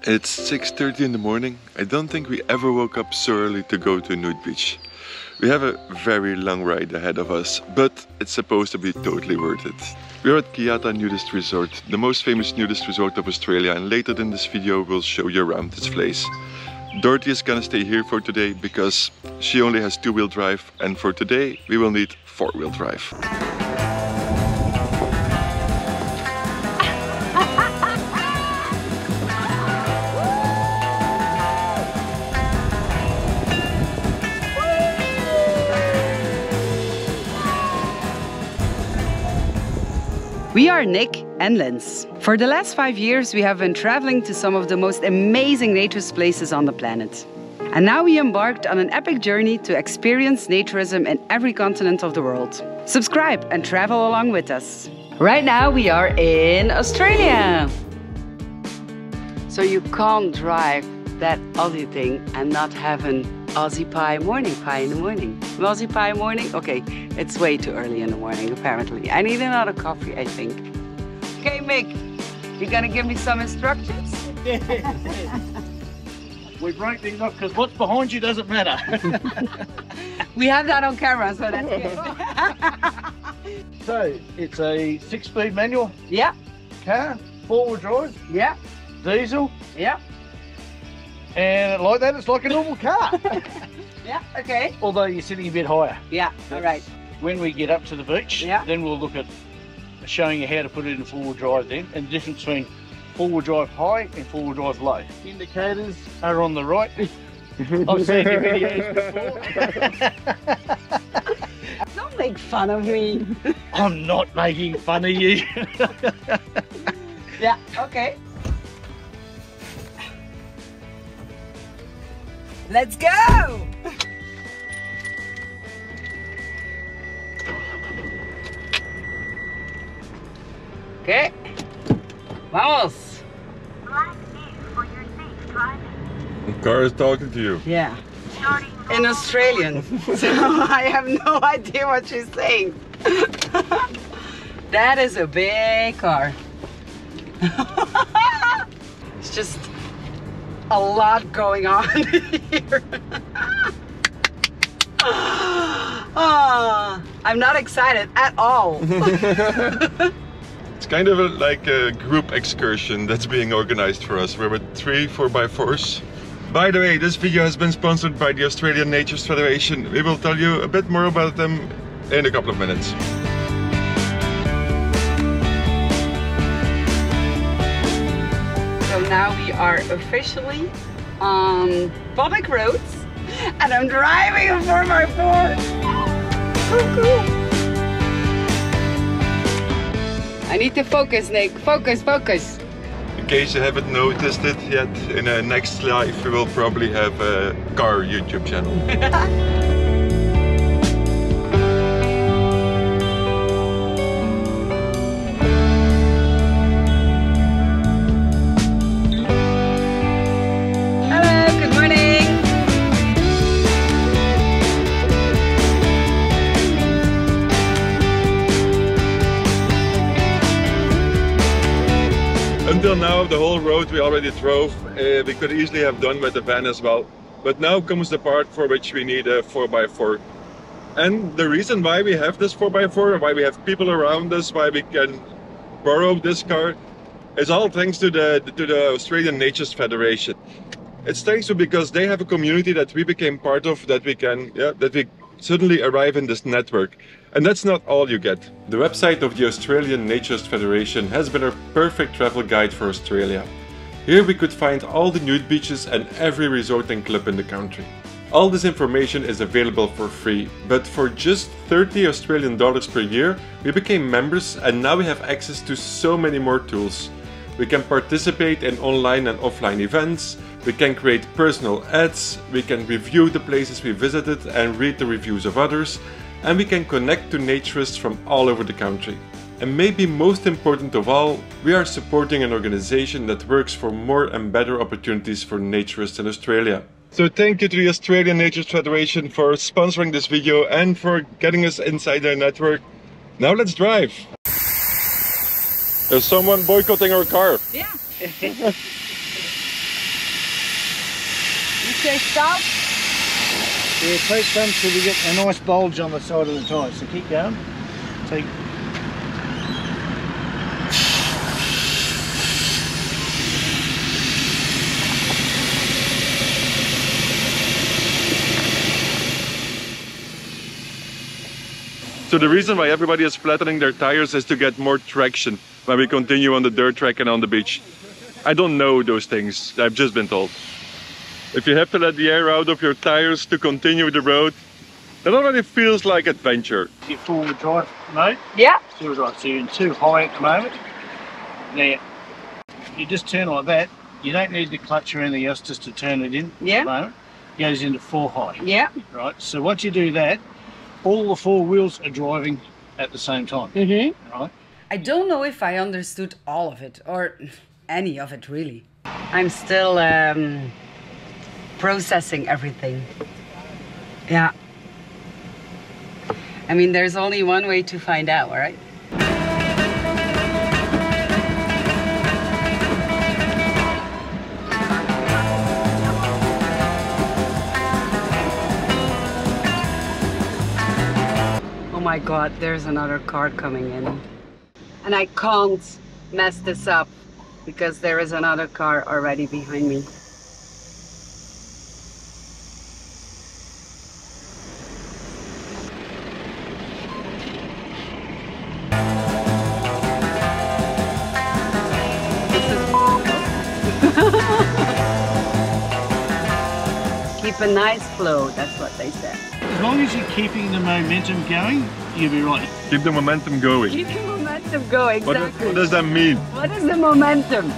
It's 6:30 in the morning. I don't think we ever woke up so early to go to Nude Beach. We have a very long ride ahead of us, but it's supposed to be totally worth it. We're at Kiata Nudist Resort, the most famous nudist resort of Australia, and later in this video we'll show you around this place. Dorothy is gonna stay here for today because she only has 2-wheel drive, and for today we will need 4-wheel drive. We are Nick and Linz. For the last 5 years, we have been traveling to some of the most amazing naturist places on the planet. And now we embarked on an epic journey to experience naturism in every continent of the world. Subscribe and travel along with us. Right now we are in Australia. So you can't drive that Aussie thing and not have an Aussie pie in the morning. Aussie pie morning? Okay, it's way too early in the morning apparently. I need another coffee, I think. Okay, Mick, you gonna give me some instructions? We break things up because what's behind you doesn't matter. We have that on camera, so that's good. So, it's a 6-speed manual Yeah, car, 4-wheel drive, yeah, diesel, yeah. and like that it's like a normal car. Yeah, okay. Although you're sitting a bit higher. Yeah, all right. When we get up to the beach, Yeah. then we'll look at showing you how to put it in 4-wheel drive then, and the difference between 4-wheel drive high and 4-wheel drive low. Indicators are on the right. I've seen your videos before. Don't make fun of me. I'm not making fun of you. Yeah, okay. Let's go! Okay. Vamos! The car is talking to you. Yeah. In Australian. So I have no idea what she's saying. That is a big car. It's just a lot going on here. Oh, I'm not excited at all. It's kind of like a group excursion that's being organized for us. We're with 3 4x4s. By the way, this video has been sponsored by the Australian Naturist Federation. We will tell you a bit more about them in a couple of minutes. So now we are officially on public roads and I'm driving a 4x4. Cool. I need to focus, Nick. Focus. In case you haven't noticed it yet, in our next live we will probably have a car YouTube channel. Until now, the whole road we already drove, we could easily have done with the van as well. But now comes the part for which we need a 4x4. And the reason why we have this 4x4, why we have people around us, why we can borrow this car, is all thanks to the Australian Naturist Federation. It's thanks to because they have a community that we became part of, that we suddenly arrive in this network. And that's not all you get. The website of the Australian Naturist Federation has been our perfect travel guide for Australia. Here we could find all the nude beaches and every resort and club in the country. All this information is available for free, but for just 30 Australian dollars per year we became members, and now we have access to so many more tools. We can participate in online and offline events, we can create personal ads, we can review the places we visited and read the reviews of others, and we can connect to naturists from all over the country. And maybe most important of all, we are supporting an organization that works for more and better opportunities for naturists in Australia. So thank you to the Australian Naturist Federation for sponsoring this video and for getting us inside their network. Now let's drive! There's someone boycotting our car. Yeah. Okay, stop. Yeah, take some so we get a nice bulge on the side of the tyre. So keep going. Take. So the reason why everybody is flattening their tires is to get more traction when we continue on the dirt track and on the beach. I don't know those things, I've just been told. If you have to let the air out of your tires to continue the road, that already feels like adventure. Your forward drive mode. Yeah. So you're in too high at the moment. Now, you just turn like that. You don't need the clutch or anything else just to turn it in. Yeah. At the moment. It goes into 4 high. Yeah. Right. So once you do that, all the 4 wheels are driving at the same time. Mm-hmm. Right. I don't know if I understood all of it or any of it really. I'm still processing everything. Yeah. I mean, there's only one way to find out, right? Oh my God, there's another car coming in. And I can't mess this up because there is another car already behind me. Keep a nice flow, that's what they said. As long as you're keeping the momentum going, you'll be right. Keep the momentum going. Keep the momentum going, exactly. What does that mean? What is the momentum?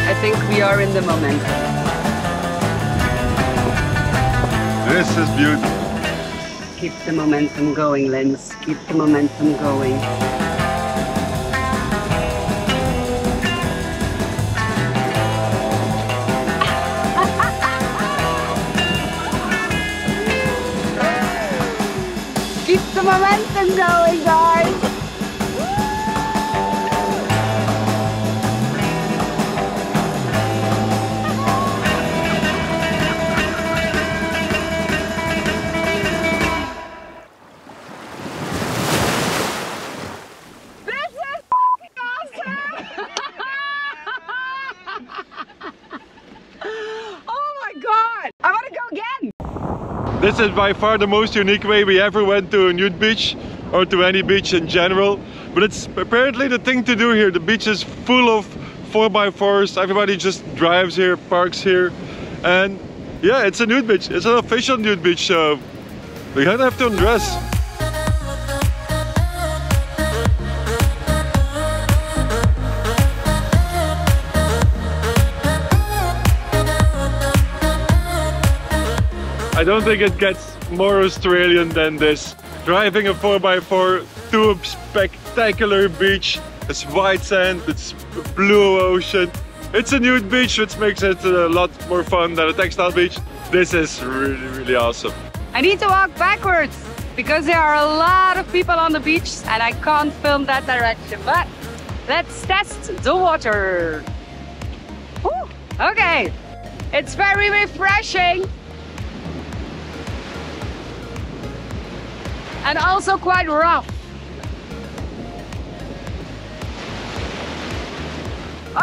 I think we are in the momentum. This is beautiful. Keep the momentum going, Lens. Keep the momentum going. Keep the momentum going, guys! This is fucking awesome! Oh my God! I want to go again! This is by far the most unique way we ever went to a nude beach or to any beach in general. But it's apparently the thing to do here. The beach is full of 4x4s. Everybody just drives here, parks here. And yeah, it's a nude beach. It's an official nude beach, so we don't have to undress. I don't think it gets more Australian than this. Driving a 4x4 to a spectacular beach. It's white sand, it's blue ocean. It's a nude beach, which makes it a lot more fun than a textile beach. This is really, really awesome. I need to walk backwards because there are a lot of people on the beach and I can't film that direction. But let's test the water. Whew. Okay, it's very refreshing. And also quite rough.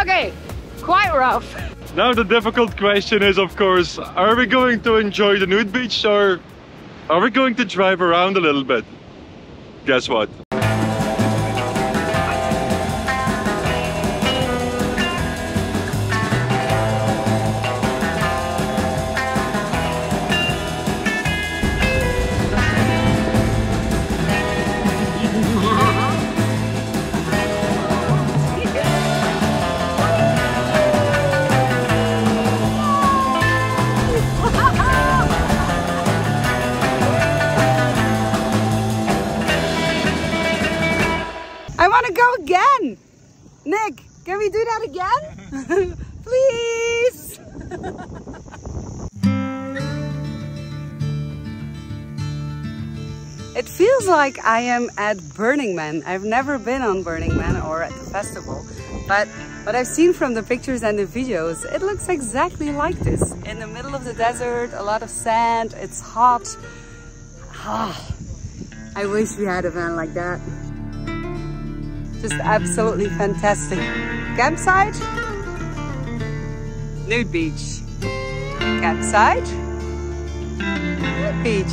Okay, quite rough. Now the difficult question is, of course, are we going to enjoy the nude beach or are we going to drive around a little bit? Guess what? I want to go again. Nick, can we do that again? Please. It feels like I am at Burning Man. I've never been on Burning Man or at the festival, but But I've seen from the pictures and the videos, it looks exactly like this. In the middle of the desert, a lot of sand, it's hot. I wish we had a van like that. Just absolutely fantastic. Campsite, Nude Beach. Campsite, Nude Beach.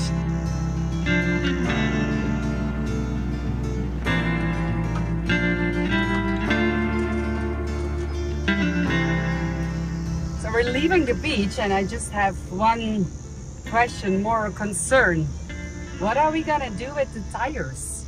So we're leaving the beach and I just have one question, more concern. What are we gonna do with the tires?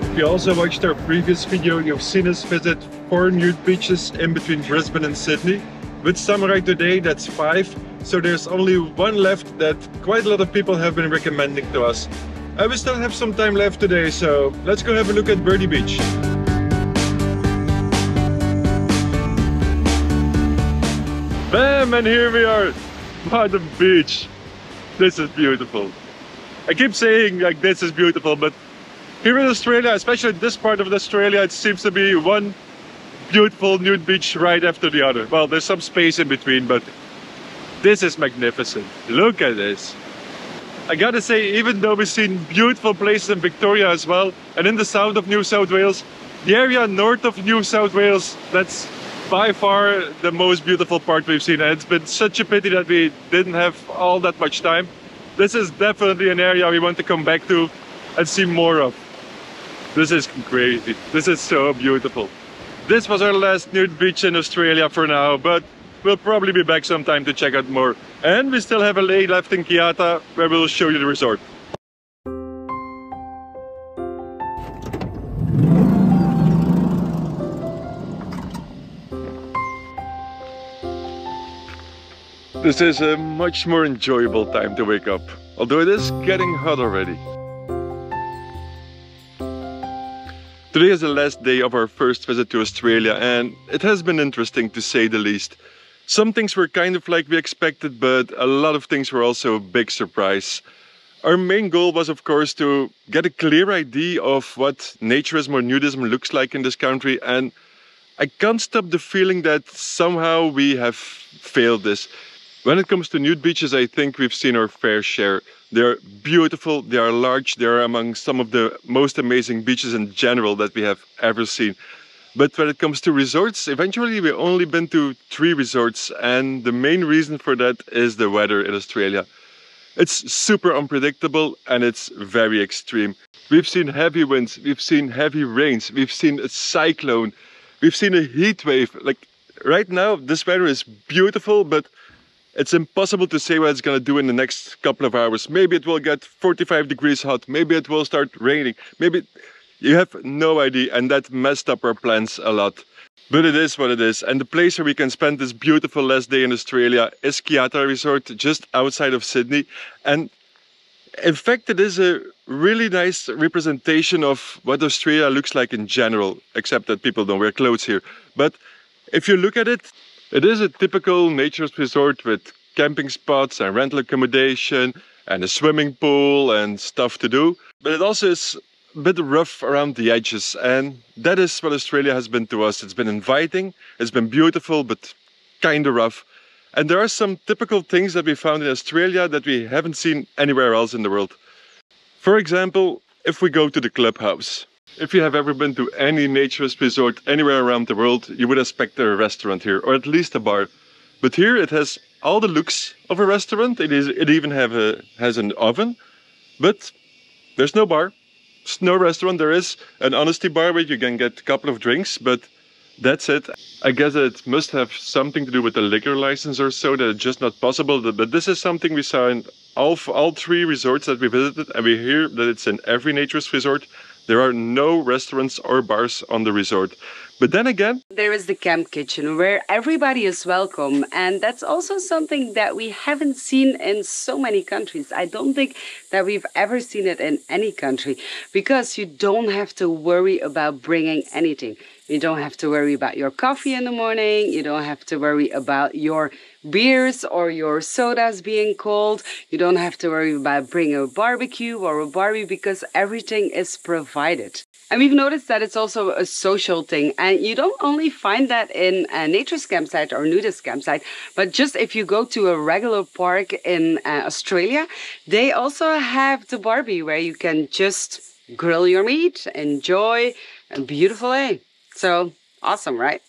If you also watched our previous video, you've seen us visit 4 nude beaches in between Brisbane and Sydney. With Samurai today, that's 5. So there's only one left that quite a lot of people have been recommending to us. We still have some time left today, so let's go have a look at Birdie Beach. Bam! And here we are by the beach. This is beautiful. I keep saying like this is beautiful, but here in Australia, especially this part of Australia, it seems to be one beautiful nude beach right after the other. Well, there's some space in between, but this is magnificent. Look at this. I gotta say, even though we've seen beautiful places in Victoria as well, and in the south of New South Wales, the area north of New South Wales, that's by far the most beautiful part we've seen. And it's been such a pity that we didn't have all that much time. This is definitely an area we want to come back to and see more of. This is crazy. This is so beautiful. This was our last nude beach in Australia for now, but we'll probably be back sometime to check out more. And we still have a day left in Kiata where we'll show you the resort. This is a much more enjoyable time to wake up, although it is getting hot already. Today is the last day of our first visit to Australia, and it has been interesting to say the least. Some things were kind of like we expected, but a lot of things were also a big surprise. Our main goal was, of course, to get a clear idea of what naturism or nudism looks like in this country, and I can't stop the feeling that somehow we have failed this. When it comes to nude beaches, I think we've seen our fair share. They're beautiful, they are large, they are among some of the most amazing beaches in general that we have ever seen. But when it comes to resorts, eventually we've only been to 3 resorts, and the main reason for that is the weather in Australia. It's super unpredictable and it's very extreme. We've seen heavy winds, we've seen heavy rains, we've seen a cyclone, we've seen a heat wave. Like right now, this weather is beautiful, but it's impossible to say what it's going to do in the next couple of hours. Maybe it will get 45 degrees hot, maybe it will start raining, maybe you have no idea, and that messed up our plans a lot. But it is what it is, and the place where we can spend this beautiful last day in Australia is Kiata Resort, just outside of Sydney. And in fact, it is a really nice representation of what Australia looks like in general, except that people don't wear clothes here. But if you look at it, it is a typical naturist resort with camping spots and rental accommodation and a swimming pool and stuff to do. But it also is a bit rough around the edges, and that is what Australia has been to us. It's been inviting, it's been beautiful, but kind of rough. And there are some typical things that we found in Australia that we haven't seen anywhere else in the world. For example, if we go to the clubhouse. If you have ever been to any naturist resort anywhere around the world, you would expect a restaurant here, or at least a bar. But here it has all the looks of a restaurant. It even has an oven, but there's no bar. There's no restaurant. There is an honesty bar where you can get a couple of drinks, but that's it. I guess it must have something to do with the liquor license or so, that it's just not possible. But this is something we saw in all 3 resorts that we visited, and we hear that it's in every naturist resort. There are no restaurants or bars on the resort. But then again, there is the camp kitchen where everybody is welcome. And that's also something that we haven't seen in so many countries. I don't think that we've ever seen it in any country, because you don't have to worry about bringing anything. You don't have to worry about your coffee in the morning. You don't have to worry about your beers or your sodas being cold. You don't have to worry about bringing a barbecue or a Barbie because everything is provided. And we've noticed that it's also a social thing. And you don't only find that in a naturist campsite or nudist campsite, but just if you go to a regular park in Australia, they also have the Barbie where you can just grill your meat, enjoy a beautiful day. So awesome, right?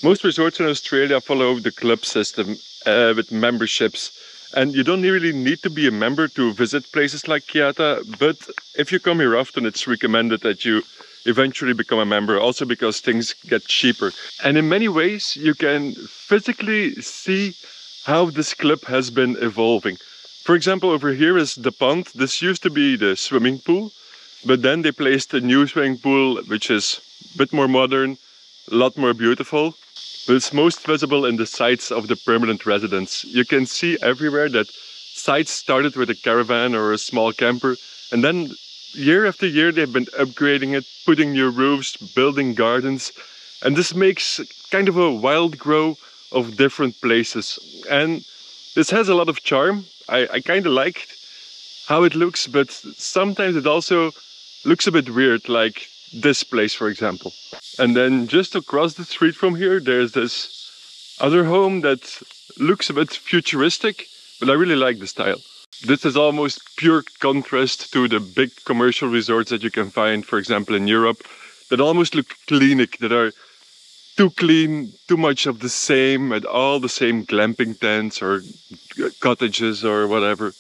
Most resorts in Australia follow the club system with memberships. And you don't really need to be a member to visit places like Kiata, but if you come here often, it's recommended that you eventually become a member, also because things get cheaper. And in many ways, you can physically see how this club has been evolving. For example, over here is the pond. This used to be the swimming pool, but then they placed a new swimming pool, which is a bit more modern, a lot more beautiful. But it's most visible in the sites of the permanent residents. You can see everywhere that sites started with a caravan or a small camper, and then year after year they've been upgrading it, putting new roofs, building gardens, and this makes kind of a wild grow of different places. And this has a lot of charm. I kind of like how it looks, but sometimes it also looks a bit weird, like this place, for example. And then just across the street from here, there's this other home that looks a bit futuristic, but I really like the style. This is almost pure contrast to the big commercial resorts that you can find, for example, in Europe, that almost look clinic, that are too clean, too much of the same, with all the same glamping tents or cottages or whatever.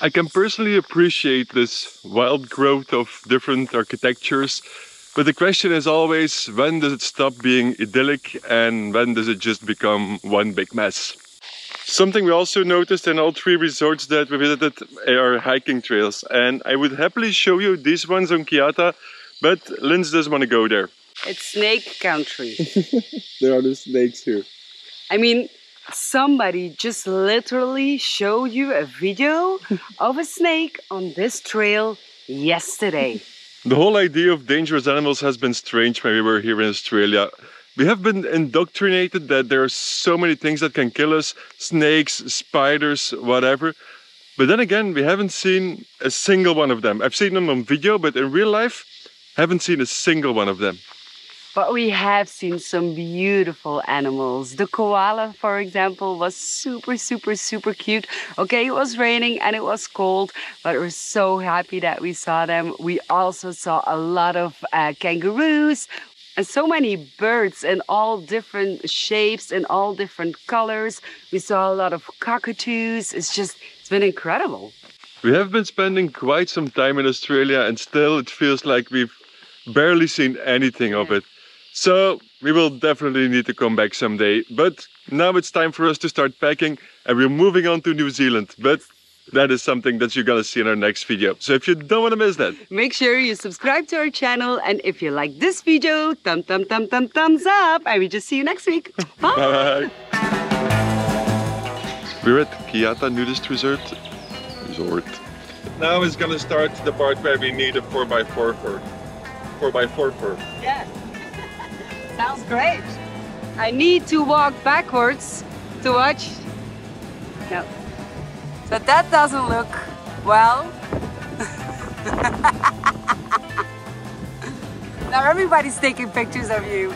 I can personally appreciate this wild growth of different architectures, but the question is always, when does it stop being idyllic and when does it just become one big mess? Something we also noticed in all three resorts that we visited are hiking trails, and I would happily show you these ones on Kiata, but Linz doesn't want to go there. It's snake country. There are the snakes here. I mean, somebody just literally showed you a video of a snake on this trail yesterday. The whole idea of dangerous animals has been strange when we were here in Australia. We have been indoctrinated that there are so many things that can kill us, snakes, spiders, whatever. But then again, we haven't seen a single one of them. I've seen them on video, but in real life, haven't seen a single one of them. But we have seen some beautiful animals. The koala, for example, was super, super, super cute. Okay, it was raining and it was cold, but we're so happy that we saw them. We also saw a lot of kangaroos. And so many birds in all different shapes and all different colors. We saw a lot of cockatoos. It's been incredible. We have been spending quite some time in Australia and still it feels like we've barely seen anything of it. So we will definitely need to come back someday. But now it's time for us to start packing and we're moving on to New Zealand. But that is something that you're gonna see in our next video. So if you don't want to miss that, make sure you subscribe to our channel. And if you like this video, thumbs up. And we just see you next week. Bye. bye. We're at Kiata Nudist Resort. Now is gonna start the part where we need a 4x4 for. 4x4 for. Yeah. Sounds great. I need to walk backwards to watch. No. So that doesn't look well. Now everybody's taking pictures of you.